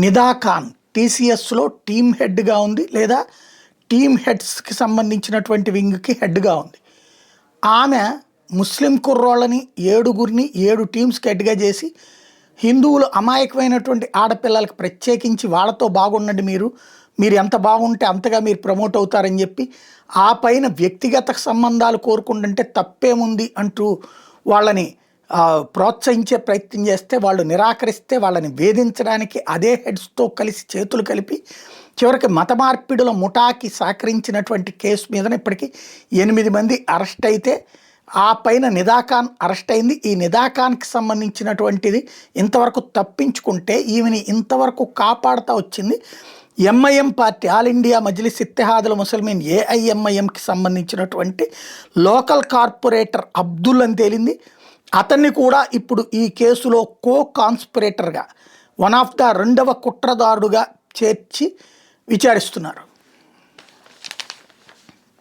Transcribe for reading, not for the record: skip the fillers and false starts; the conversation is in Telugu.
నిదా ఖాన్ టీసీఎస్లో టీమ్ హెడ్గా ఉంది, లేదా టీమ్ హెడ్స్కి సంబంధించినటువంటి వింగ్కి హెడ్గా ఉంది. ఆమె ముస్లిం కుర్రోళ్ళని 7గురిని 7 టీమ్స్కి హెడ్గా చేసి, హిందువులు అమాయకమైనటువంటి ఆడపిల్లలకు ప్రత్యేకించి వాళ్ళతో బాగుండండి, మీరు ఎంత బాగుంటే అంతగా మీరు ప్రమోట్ అవుతారని చెప్పి, ఆ పైన వ్యక్తిగత సంబంధాలు కోరుకుంటుంటే తప్పేముంది అంటూ వాళ్ళని ప్రోత్సహించే ప్రయత్నం చేస్తే, వాళ్ళు నిరాకరిస్తే వాళ్ళని వేధించడానికి అదే హెడ్స్తో కలిసి చేతులు కలిపి చివరికి మత మార్పిడుల ముఠాకి సహకరించినటువంటి కేసు మీద ఇప్పటికీ 8 మంది అరెస్ట్ అయితే, ఆ పైన నిదా ఖాన్ అరెస్ట్ అయింది. ఈ నిదా ఖాన్కి సంబంధించినటువంటిది ఇంతవరకు తప్పించుకుంటే, ఈమెని ఇంతవరకు కాపాడుతూ వచ్చింది MIM party, all India Majlis Ittehadul Muslimeen ఏఐఎంఐఎంకి సంబంధించినటువంటి లోకల్ కార్పొరేటర్ అబ్దుల్ అని తేలింది. అతన్ని కూడా ఇప్పుడు ఈ కేసులో కాన్స్పిరేటర్గా, వన్ ఆఫ్ ద 2వ కుట్రదారుడుగా చేర్చి విచారిస్తున్నారు.